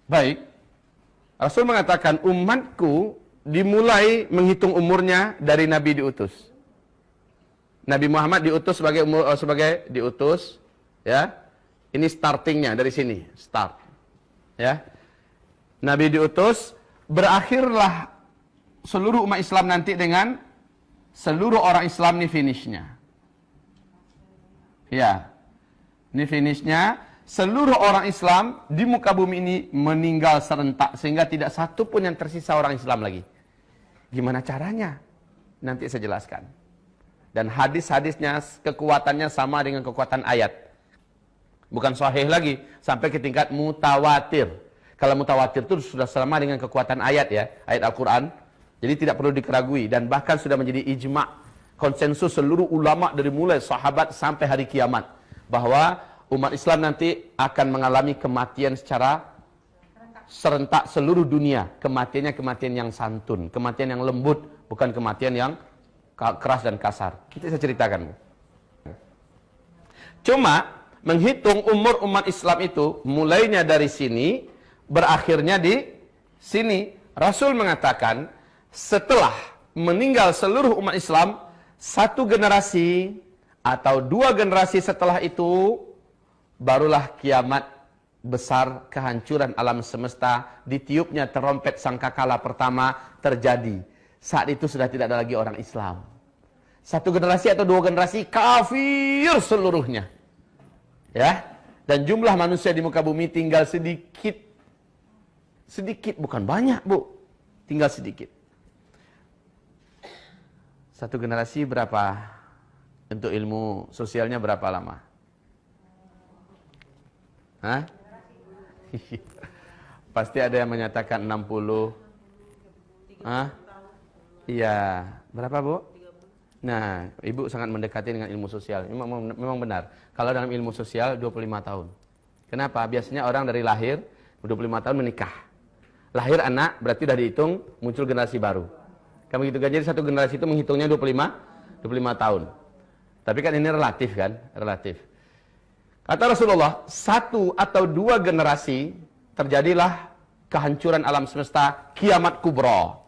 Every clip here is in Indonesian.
Baik. Rasul mengatakan umatku dimulai menghitung umurnya dari Nabi diutus. Nabi Muhammad diutus sebagai diutus, ya. Ini startingnya dari sini, start. Ya. Nabi diutus, berakhirlah seluruh umat Islam nanti dengan seluruh orang Islam ini finishnya. Ya. Ini finishnya, seluruh orang Islam di muka bumi ini meninggal serentak sehingga tidak satu pun yang tersisa orang Islam lagi. Gimana caranya? Nanti saya jelaskan. Dan hadis-hadisnya kekuatannya sama dengan kekuatan ayat. Bukan sahih lagi, sampai ke tingkat mutawatir. Kalau mutawatir itu sudah sama dengan kekuatan ayat ya, ayat Al-Quran. Jadi tidak perlu dikeragui dan bahkan sudah menjadi ijma', konsensus seluruh ulama dari mulai sahabat sampai hari kiamat. Bahwa umat Islam nanti akan mengalami kematian secara serentak seluruh dunia. Kematiannya kematian yang santun, kematian yang lembut, bukan kematian yang keras dan kasar. Kita saya ceritakan. Cuma menghitung umur umat Islam itu mulainya dari sini, berakhirnya di sini. Rasul mengatakan setelah meninggal seluruh umat Islam, satu generasi atau dua generasi setelah itu barulah kiamat besar, kehancuran alam semesta, ditiupnya terompet sangkakala pertama terjadi. Saat itu sudah tidak ada lagi orang Islam. Satu generasi atau dua generasi kafir seluruhnya. Ya. Dan jumlah manusia di muka bumi tinggal sedikit. Sedikit, bukan banyak, Bu. Tinggal sedikit. Satu generasi berapa? Untuk ilmu sosialnya berapa lama? Hah? Pasti ada yang menyatakan 60. Hah? Iya, berapa Bu? Nah, Ibu sangat mendekati dengan ilmu sosial. Memang benar. Kalau dalam ilmu sosial 25 tahun. Kenapa? Biasanya orang dari lahir 25 tahun menikah. Lahir anak berarti sudah dihitung muncul generasi baru. Kamu gitu kan? Jadi satu generasi itu menghitungnya 25 tahun. Tapi kan ini relatif kan? Relatif. Kata Rasulullah, satu atau dua generasi terjadilah kehancuran alam semesta, kiamat kubra.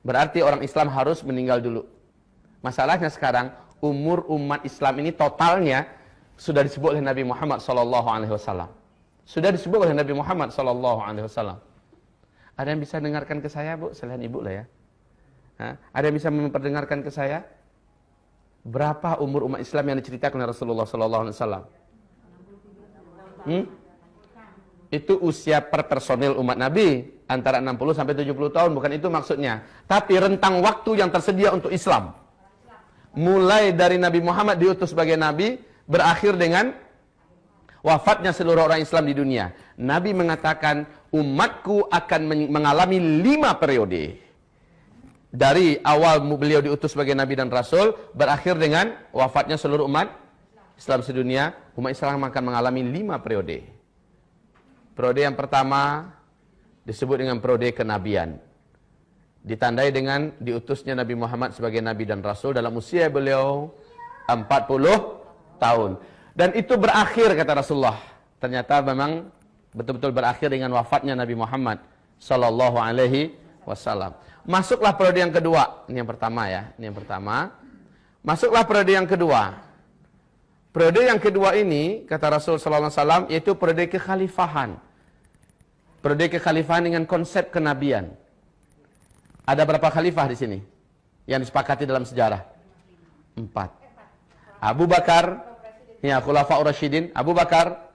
Berarti orang Islam harus meninggal dulu. Masalahnya sekarang umur umat Islam ini totalnya sudah disebut oleh Nabi Muhammad SAW. Sudah disebut oleh Nabi Muhammad SAW. Ada yang bisa dengarkan ke saya, Bu? Selain Ibu lah ya. Hah? Ada yang bisa memperdengarkan ke saya? Berapa umur umat Islam yang diceritakan oleh Rasulullah SAW? Itu usia per personil umat Nabi antara 60 sampai 70 tahun, bukan itu maksudnya. Tapi rentang waktu yang tersedia untuk Islam. Mulai dari Nabi Muhammad diutus sebagai Nabi, berakhir dengan wafatnya seluruh orang Islam di dunia. Nabi mengatakan, umatku akan mengalami 5 periode. Dari awal beliau diutus sebagai Nabi dan Rasul, berakhir dengan wafatnya seluruh umat Islam sedunia, umat Islam akan mengalami 5 periode. Periode yang pertama disebut dengan periode kenabian. Ditandai dengan diutusnya Nabi Muhammad sebagai Nabi dan Rasul dalam usia beliau 40 tahun. Dan itu berakhir kata Rasulullah. Ternyata memang betul-betul berakhir dengan wafatnya Nabi Muhammad sallallahu alaihi wasallam. Masuklah periode yang kedua. Ini yang pertama ya, ini yang pertama. Masuklah periode yang kedua. Periode yang kedua ini kata Rasul sallallahu alaihi wasallam yaitu periode kekhalifahan. Periode kekhalifahan dengan konsep kenabian. Ada berapa khalifah di sini yang disepakati dalam sejarah? 4. Abu Bakar, ya Khulafaur Rasyidin, Abu Bakar,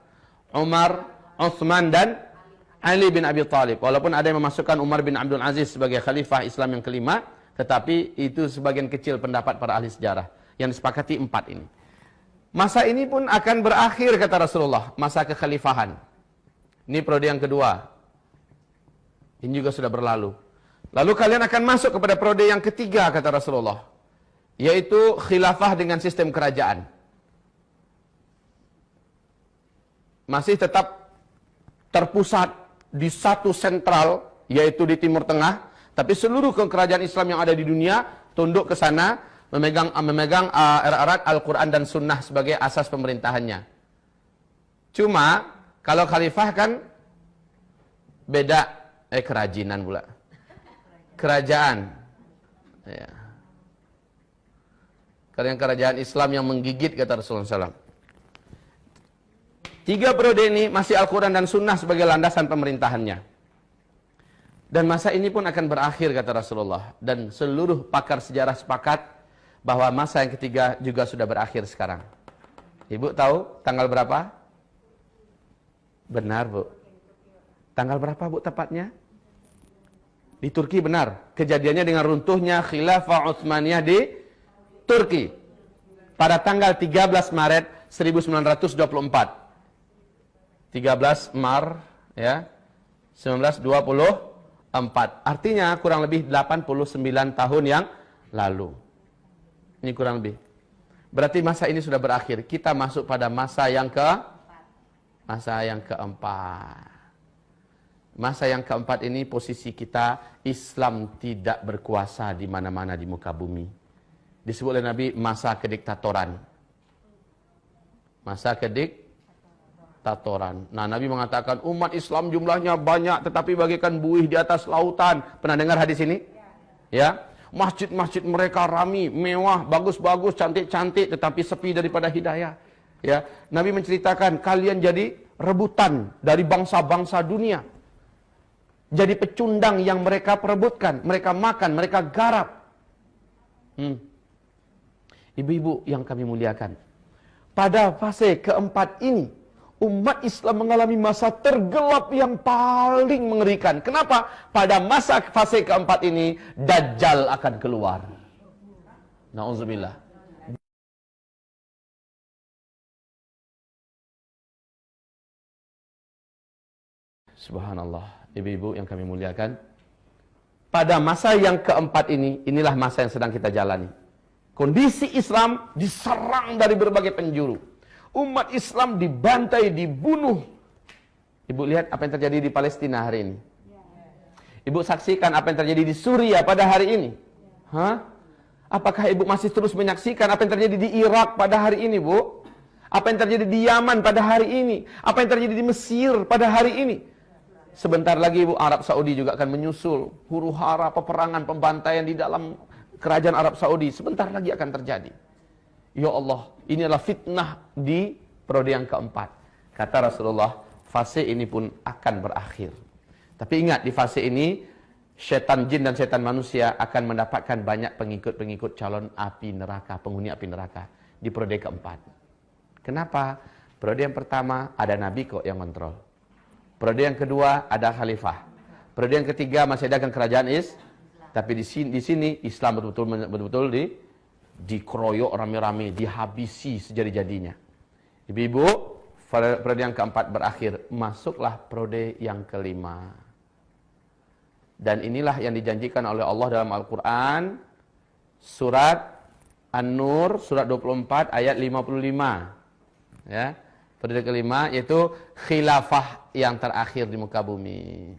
Umar, Utsman dan Ali bin Abi Thalib. Walaupun ada yang memasukkan Umar bin Abdul Aziz sebagai khalifah Islam yang kelima, tetapi itu sebagian kecil pendapat para ahli sejarah. Yang disepakati 4 ini. Masa ini pun akan berakhir kata Rasulullah, masa kekhalifahan. Ini periode yang kedua. Ini juga sudah berlalu. Lalu kalian akan masuk kepada periode yang ketiga kata Rasulullah, yaitu khilafah dengan sistem kerajaan. Masih tetap terpusat di satu sentral, yaitu di Timur Tengah, tapi seluruh kerajaan Islam yang ada di dunia tunduk ke sana, memegang erat-erat Al-Quran dan Sunnah sebagai asas pemerintahannya. Cuma kalau khalifah kan Beda. Kerajinan pula. Kerajaan. Ya. Karena kerajaan Islam yang menggigit, kata Rasulullah SAW. 3 periode ini masih Al-Quran dan Sunnah sebagai landasan pemerintahannya. Dan masa ini pun akan berakhir, kata Rasulullah. Dan seluruh pakar sejarah sepakat bahwa masa yang ketiga juga sudah berakhir sekarang. Ibu tahu tanggal berapa? Benar, Bu. Tanggal berapa, Bu, tepatnya? Di Turki, benar. Kejadiannya dengan runtuhnya Khilafah Utsmaniyah di Turki pada tanggal 13 Maret 1924. 13 Maret ya 1924. Artinya kurang lebih 89 tahun yang lalu. Ini kurang lebih. Berarti masa ini sudah berakhir. Kita masuk pada masa yang keempat. Masa yang keempat ini posisi kita Islam tidak berkuasa di mana-mana di muka bumi. Disebut oleh Nabi masa kediktatoran. Masa kediktatoran. Nah, Nabi mengatakan umat Islam jumlahnya banyak tetapi bagaikan buih di atas lautan. Pernah dengar hadis ini? Ya. Masjid-masjid mereka rami, mewah, bagus-bagus, cantik-cantik tetapi sepi daripada hidayah. Ya. Nabi menceritakan kalian jadi rebutan dari bangsa-bangsa dunia. Jadi pecundang yang mereka perebutkan, mereka makan, mereka garap. Ibu-ibu yang kami muliakan, pada fase keempat ini, umat Islam mengalami masa tergelap yang paling mengerikan. Kenapa? Pada masa fase keempat ini, Dajjal akan keluar. Na'udzubillah. Subhanallah. Ibu-ibu yang kami muliakan, pada masa yang keempat ini, inilah masa yang sedang kita jalani. Kondisi Islam diserang dari berbagai penjuru. Umat Islam dibantai, dibunuh. Ibu lihat apa yang terjadi di Palestina hari ini. Ibu saksikan apa yang terjadi di Suriah pada hari ini. Apakah ibu masih terus menyaksikan apa yang terjadi di Irak pada hari ini, Bu? Apa yang terjadi di Yaman pada hari ini? Apa yang terjadi di Mesir pada hari ini? Sebentar lagi, Bu, Arab Saudi juga akan menyusul. Huru-hara, peperangan, pembantaian di dalam kerajaan Arab Saudi sebentar lagi akan terjadi. Ya Allah, ini adalah fitnah di periode yang keempat. Kata Rasulullah, fase ini pun akan berakhir. Tapi ingat, di fase ini setan jin dan setan manusia akan mendapatkan banyak pengikut-pengikut calon api neraka, penghuni api neraka di periode keempat. Kenapa? Periode yang pertama ada nabi kok yang kontrol. Periode yang kedua ada khalifah. Periode yang ketiga masih ada kerajaan tapi di sini Islam betul-betul dikeroyok rame-rame, dihabisi sejadi-jadinya. Ibu-ibu, periode yang keempat berakhir, masuklah periode yang kelima. Dan inilah yang dijanjikan oleh Allah dalam Al-Qur'an, surat An-Nur, surat 24 ayat 55. Ya. Periode kelima yaitu khilafah yang terakhir di muka bumi.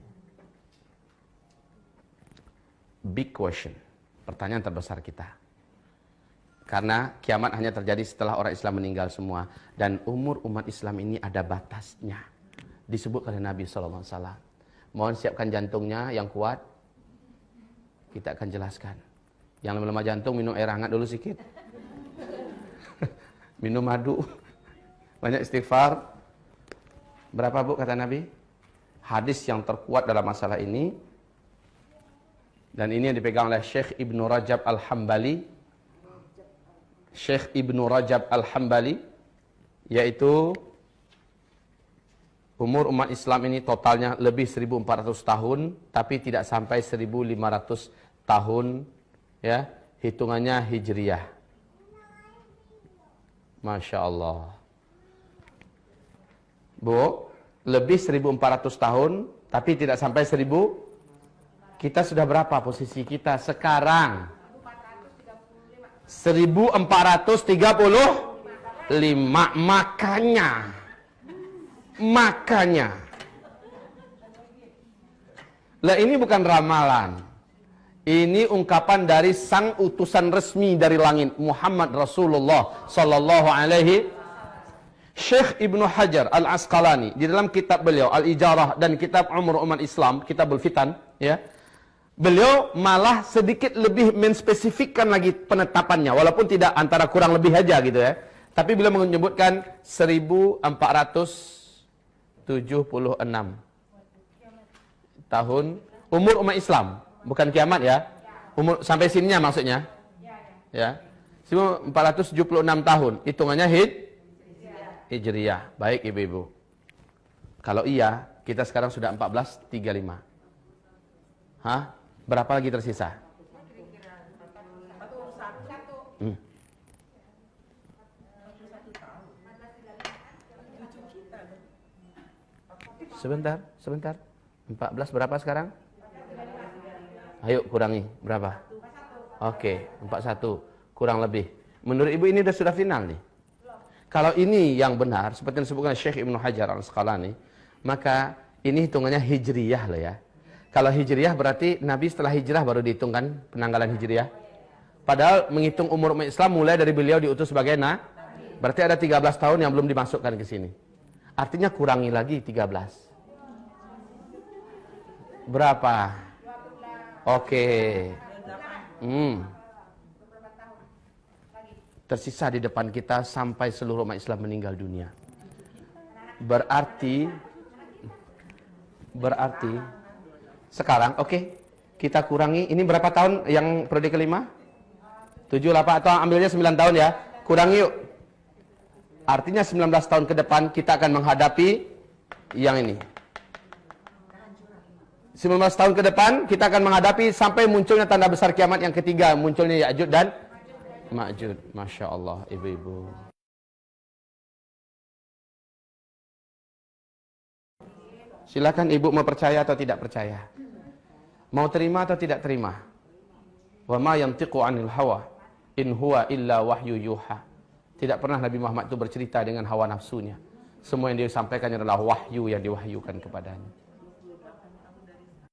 Big question. Pertanyaan terbesar kita. Karena kiamat hanya terjadi setelah orang Islam meninggal semua. Dan umur umat Islam ini ada batasnya. Disebut oleh Nabi SAW. Mohon siapkan jantungnya yang kuat. Kita akan jelaskan. Yang lemah jantung minum air hangat dulu sedikit. Minum madu. Banyak istighfar. Berapa, Bu, kata Nabi? Hadis yang terkuat dalam masalah ini. Dan ini yang dipegang oleh Syekh Ibnu Rajab Al-Hambali. Syekh Ibnu Rajab Al-Hambali. Yaitu umur umat Islam ini totalnya lebih 1400 tahun. Tapi tidak sampai 1500 tahun. Ya, hitungannya Hijriyah. Masya Allah. Bu, lebih 1400 tahun, tapi tidak sampai 1000. Kita sudah berapa posisi kita sekarang? 1435. Makanya. Lah ini bukan ramalan. Ini ungkapan dari sang utusan resmi dari langit, Muhammad Rasulullah sallallahu alaihi. Syekh Ibnu Hajar Al-Asqalani di dalam kitab beliau Al-Ijarah dan kitab Umur Umat Islam, Kitabul Fitan, ya. Beliau malah sedikit lebih menspesifikkan lagi penetapannya, walaupun tidak antara kurang lebih aja gitu ya. Tapi beliau menyebutkan 1476 tahun umur umat Islam, bukan kiamat ya. Umur sampai sininya maksudnya. Ya. 1476 tahun, hitungannya Hijriyah. Baik ibu-ibu. Kalau iya, kita sekarang sudah 1435. Hah? Berapa lagi tersisa? Sebentar. 14 berapa sekarang? Ayo kurangi, berapa? Oke, 41. Kurang lebih. Menurut ibu ini sudah final nih. Kalau ini yang benar, seperti yang disebutkan Syekh Ibnu Hajar Al-Asqalani, maka ini hitungannya hijriyah loh ya. Kalau hijriyah berarti Nabi setelah hijrah baru dihitungkan penanggalan hijriyah. Padahal menghitung umur umat Islam mulai dari beliau diutus sebagai berarti ada 13 tahun yang belum dimasukkan ke sini. Artinya kurangi lagi 13. Berapa? Oke. Tersisa di depan kita sampai seluruh umat Islam meninggal dunia. Berarti sekarang kita kurangi, ini berapa tahun yang periode kelima? 7, 8 atau ambilnya 9 tahun ya. Kurangi yuk. Artinya 19 tahun ke depan kita akan menghadapi yang ini. 19 tahun ke depan kita akan menghadapi sampai munculnya tanda besar kiamat yang ketiga, munculnya Ya'juj dan Ma'juj. Masya Allah ibu-ibu. Silakan ibu mau percaya atau tidak percaya. Mau terima atau tidak terima. Wa ma yantiqu 'anil hawa in huwa illa wahyu yuha. Tidak pernah Nabi Muhammad itu bercerita dengan hawa nafsunya. Semua yang dia sampaikan adalah wahyu yang diwahyukan kepadanya.